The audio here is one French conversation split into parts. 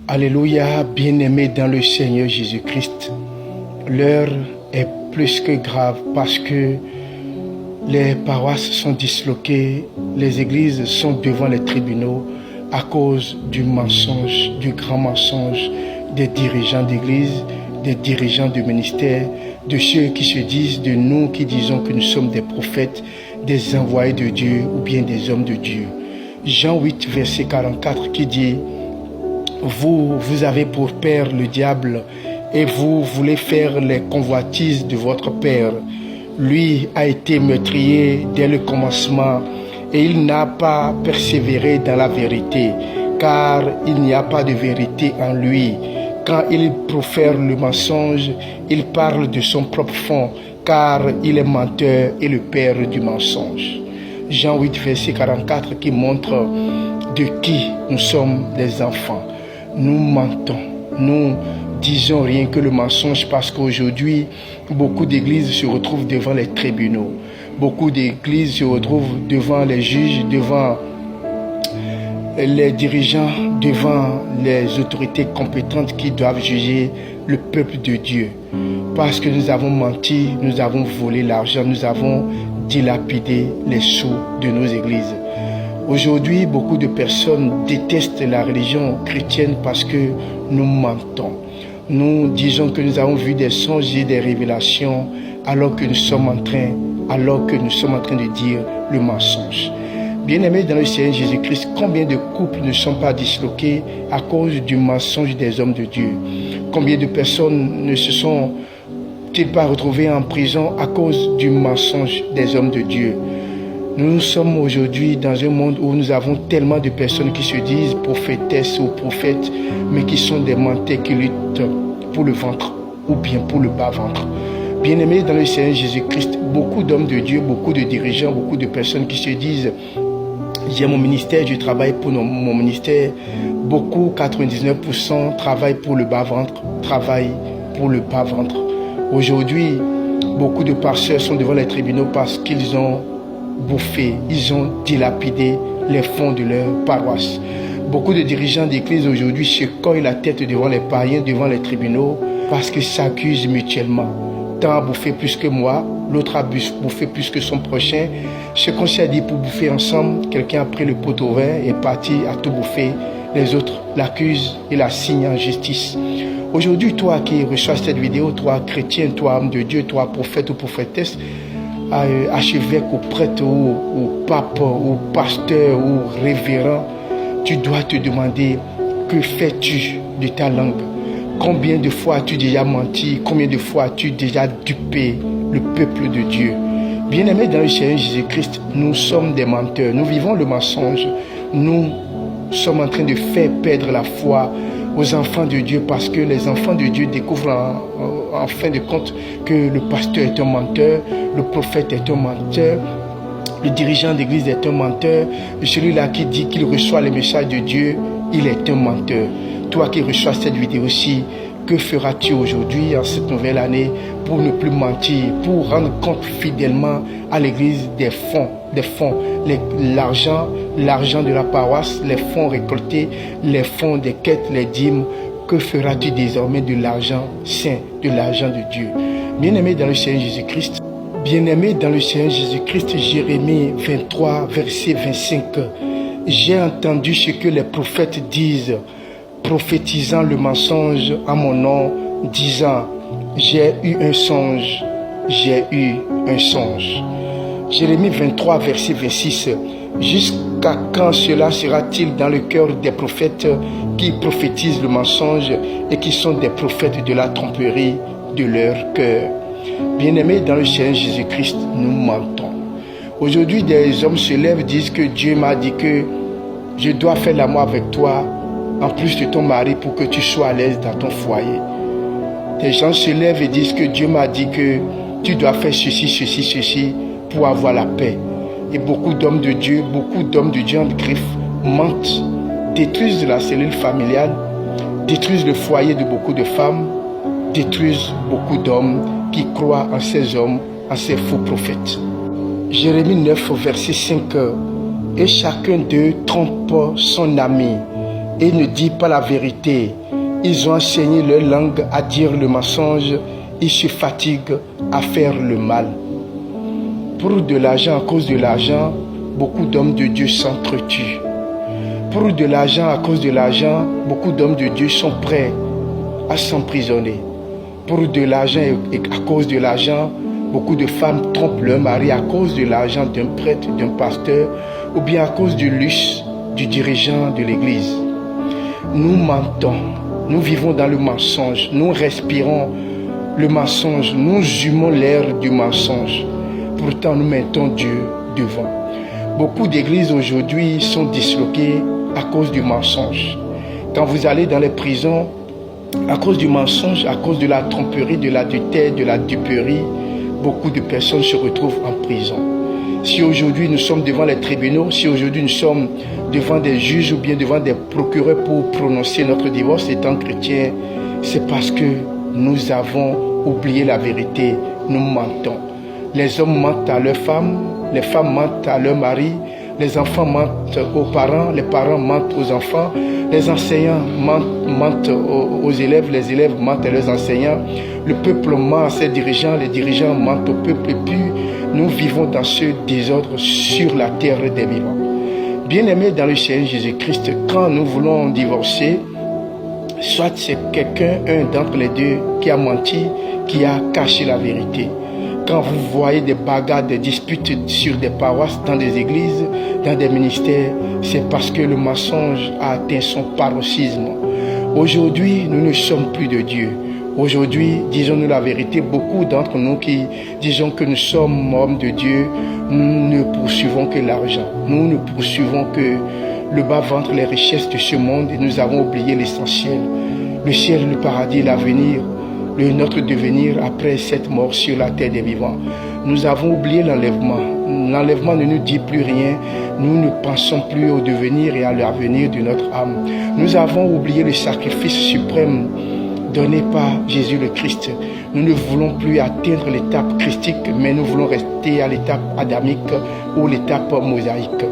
Alléluia, bien-aimés dans le Seigneur Jésus-Christ. L'heure est plus que grave parce que les paroisses sont disloquées, les églises sont devant les tribunaux à cause du mensonge, du grand mensonge des dirigeants d'église, des dirigeants de ministère, de ceux qui se disent de nous qui disons que nous sommes des prophètes, des envoyés de Dieu ou bien des hommes de Dieu. Jean 8, verset 44 qui dit: vous avez pour père le diable et vous voulez faire les convoitises de votre père. Lui a été meurtrier dès le commencement et il n'a pas persévéré dans la vérité, car il n'y a pas de vérité en lui. Quand il profère le mensonge, il parle de son propre fond, car il est menteur et le père du mensonge. Jean 8, verset 44 qui montre de qui nous sommes les enfants. Nous mentons, nous disons rien que le mensonge parce qu'aujourd'hui, beaucoup d'églises se retrouvent devant les tribunaux. Beaucoup d'églises se retrouvent devant les juges, devant les dirigeants, devant les autorités compétentes qui doivent juger le peuple de Dieu. Parce que nous avons menti, nous avons volé l'argent, nous avons dilapidé les sous de nos églises. Aujourd'hui, beaucoup de personnes détestent la religion chrétienne parce que nous mentons. Nous disons que nous avons vu des songes et des révélations alors que nous sommes en train de dire le mensonge. Bien-aimés dans le Seigneur Jésus-Christ, combien de couples ne sont pas disloqués à cause du mensonge des hommes de Dieu? Combien de personnes ne se sont-ils pas retrouvées en prison à cause du mensonge des hommes de Dieu? Nous sommes aujourd'hui dans un monde où nous avons tellement de personnes qui se disent prophétesses ou prophètes, mais qui sont des menteurs qui luttent pour le ventre ou bien pour le bas-ventre. Bien-aimés dans le Seigneur Jésus-Christ, beaucoup d'hommes de Dieu, beaucoup de dirigeants, beaucoup de personnes qui se disent: j'ai mon ministère, je travaille pour mon ministère. Beaucoup, 99% travaillent pour le bas-ventre, travaillent pour le bas-ventre. Aujourd'hui, beaucoup de pasteurs sont devant les tribunaux parce qu'ils ont bouffé, ils ont dilapidé les fonds de leur paroisse. Beaucoup de dirigeants d'église aujourd'hui se cognent la tête devant les païens, devant les tribunaux, parce qu'ils s'accusent mutuellement. Tant a bouffé plus que moi, l'autre a bouffé plus que son prochain. Ce qu'on s'est dit pour bouffer ensemble, quelqu'un a pris le pot au vin et est parti à tout bouffer. Les autres l'accusent et la signent en justice. Aujourd'hui, toi qui reçois cette vidéo, toi chrétien, toi homme de Dieu, toi prophète ou prophétesse, archevêque ou prêtre ou pape ou pasteur ou révérend, tu dois te demander: que fais-tu de ta langue? Combien de fois as-tu déjà menti? Combien de fois as-tu déjà dupé le peuple de Dieu? Bien-aimés dans le Seigneur Jésus-Christ, nous sommes des menteurs, nous vivons le mensonge, nous sommes en train de faire perdre la foi aux enfants de Dieu parce que les enfants de Dieu découvrent en fin de compte que le pasteur est un menteur, le prophète est un menteur, le dirigeant d'église est un menteur, celui-là qui dit qu'il reçoit les messages de Dieu, il est un menteur. Toi qui reçois cette vidéo-ci, que feras-tu aujourd'hui en cette nouvelle année pour ne plus mentir, pour rendre compte fidèlement à l'église des fonds, l'argent de la paroisse, les fonds récoltés, les fonds des quêtes, les dîmes? Que feras-tu désormais de l'argent saint, de l'argent de Dieu? Bien-aimé dans le Seigneur Jésus-Christ, bien-aimé dans le Seigneur Jésus-Christ, Jérémie 23, verset 25. J'ai entendu ce que les prophètes disent, prophétisant le mensonge en mon nom, disant: j'ai eu un songe, j'ai eu un songe. Jérémie 23, verset 26. Jusqu'à quand cela sera-t-il dans le cœur des prophètes qui prophétisent le mensonge et qui sont des prophètes de la tromperie de leur cœur? Bien-aimés dans le Seigneur Jésus-Christ, nous mentons. Aujourd'hui, des hommes se lèvent et disent que Dieu m'a dit que je dois faire l'amour avec toi en plus de ton mari pour que tu sois à l'aise dans ton foyer. Des gens se lèvent et disent que Dieu m'a dit que tu dois faire ceci pour avoir la paix. Et beaucoup d'hommes de Dieu en griffe mentent, détruisent la cellule familiale, détruisent le foyer de beaucoup de femmes, détruisent beaucoup d'hommes qui croient en ces hommes, en ces faux prophètes. Jérémie 9, verset 5. Et chacun d'eux trompe son ami et ne disent pas la vérité. Ils ont enseigné leur langue à dire le mensonge. Ils se fatiguent à faire le mal. Pour de l'argent, à cause de l'argent, beaucoup d'hommes de Dieu s'entretuent. Pour de l'argent, à cause de l'argent, beaucoup d'hommes de Dieu sont prêts à s'emprisonner. Pour de l'argent et à cause de l'argent, beaucoup de femmes trompent leur mari à cause de l'argent d'un prêtre, d'un pasteur, ou bien à cause du luxe du dirigeant de l'église. Nous mentons, nous vivons dans le mensonge, nous respirons le mensonge, nous humons l'air du mensonge. Pourtant, nous mettons Dieu devant. Beaucoup d'églises aujourd'hui sont disloquées à cause du mensonge. Quand vous allez dans les prisons, à cause du mensonge, à cause de la tromperie, de l'adultère, de la duperie, beaucoup de personnes se retrouvent en prison. Si aujourd'hui nous sommes devant les tribunaux, si aujourd'hui nous sommes devant des juges ou bien devant des procureurs pour prononcer notre divorce étant chrétien, c'est parce que nous avons oublié la vérité, nous mentons. Les hommes mentent à leurs femmes, les femmes mentent à leurs maris, les enfants mentent aux parents, les parents mentent aux enfants, les enseignants mentent aux élèves, les élèves mentent à leurs enseignants, le peuple ment à ses dirigeants, les dirigeants mentent au peuple, et puis nous vivons dans ce désordre sur la terre des vivants. Bien-aimés dans le Seigneur Jésus-Christ, quand nous voulons divorcer, soit c'est quelqu'un, un d'entre les deux, qui a menti, qui a caché la vérité. Quand vous voyez des bagarres, des disputes sur des paroisses, dans des églises, dans des ministères, c'est parce que le mensonge a atteint son paroxysme. Aujourd'hui, nous ne sommes plus de Dieu. Aujourd'hui, disons-nous la vérité, beaucoup d'entre nous qui disons que nous sommes hommes de Dieu, nous ne poursuivons que l'argent. Nous ne poursuivons que le bas-ventre, les richesses de ce monde, et nous avons oublié l'essentiel. Le ciel, le paradis, l'avenir, notre devenir après cette mort sur la terre des vivants. Nous avons oublié l'enlèvement. L'enlèvement ne nous dit plus rien. Nous ne pensons plus au devenir et à l'avenir de notre âme. Nous avons oublié le sacrifice suprême donné par Jésus le Christ. Nous ne voulons plus atteindre l'étape christique, mais nous voulons rester à l'étape adamique ou l'étape mosaïque.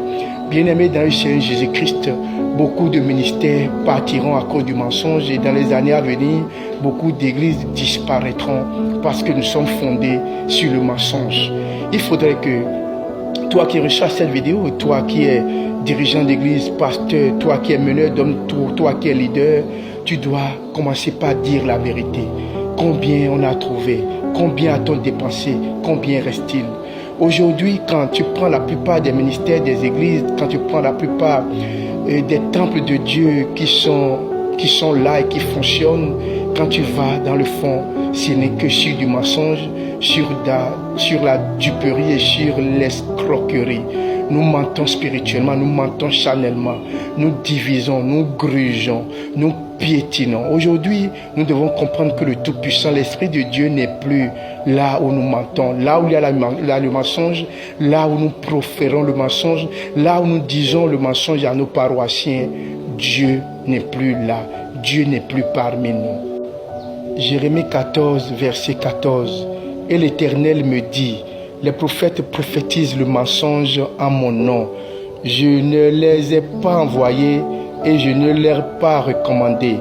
Bien-aimés dans le Seigneur Jésus-Christ, beaucoup de ministères partiront à cause du mensonge et dans les années à venir, beaucoup d'églises disparaîtront parce que nous sommes fondés sur le mensonge. Il faudrait que toi qui reçois cette vidéo, toi qui es dirigeant d'église, pasteur, toi qui es meneur d'hommes, toi qui es leader, tu dois commencer par dire la vérité. Combien on a trouvé? Combien a-t-on dépensé? Combien reste-t-il? Aujourd'hui, quand tu prends la plupart des ministères des églises, quand tu prends la plupart des temples de Dieu qui sont là et qui fonctionnent, quand tu vas dans le fond, ce n'est que sur du mensonge, sur la duperie et sur l'escroquerie. Nous mentons spirituellement, nous mentons charnellement, nous divisons, nous grugeons, nous piétinons. Aujourd'hui, nous devons comprendre que le Tout-Puissant, l'Esprit de Dieu n'est plus là où nous mentons, là où il y a le mensonge, là où nous proférons le mensonge, là où nous disons le mensonge à nos paroissiens. Dieu n'est plus là, Dieu n'est plus parmi nous. Jérémie 14, verset 14. Et l'Éternel me dit, les prophètes prophétisent le mensonge en mon nom. Je ne les ai pas envoyés et je ne leur ai pas recommandé.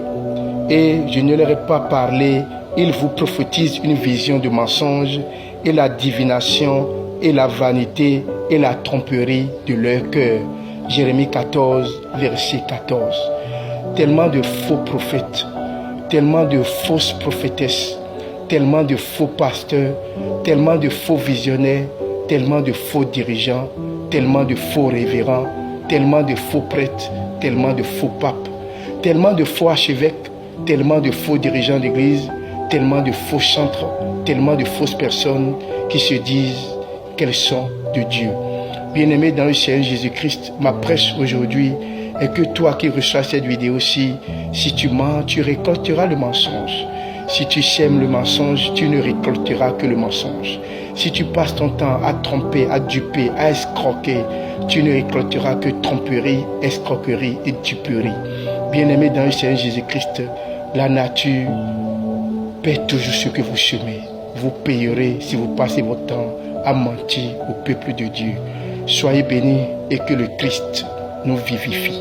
Et je ne leur ai pas parlé. Ils vous prophétisent une vision de mensonge et la divination et la vanité et la tromperie de leur cœur. Jérémie 14, verset 14. Tellement de faux prophètes, tellement de fausses prophétesses, tellement de faux pasteurs, tellement de faux visionnaires, tellement de faux dirigeants, tellement de faux révérends, tellement de faux prêtres, tellement de faux papes, tellement de faux archevêques, tellement de faux dirigeants d'église, tellement de faux chantres, tellement de fausses personnes qui se disent qu'elles sont de Dieu. Bien-aimés dans le Seigneur Jésus-Christ, ma prêche aujourd'hui est que toi qui reçois cette vidéo-ci, si tu mens, tu récolteras le mensonge. Si tu sèmes le mensonge, tu ne récolteras que le mensonge. Si tu passes ton temps à tromper, à duper, à escroquer, tu ne récolteras que tromperie, escroquerie et duperie. Bien-aimés dans le Seigneur Jésus-Christ, la nature paie toujours ce que vous semez. Vous payerez si vous passez votre temps à mentir au peuple de Dieu. Soyez bénis et que le Christ nous vivifie.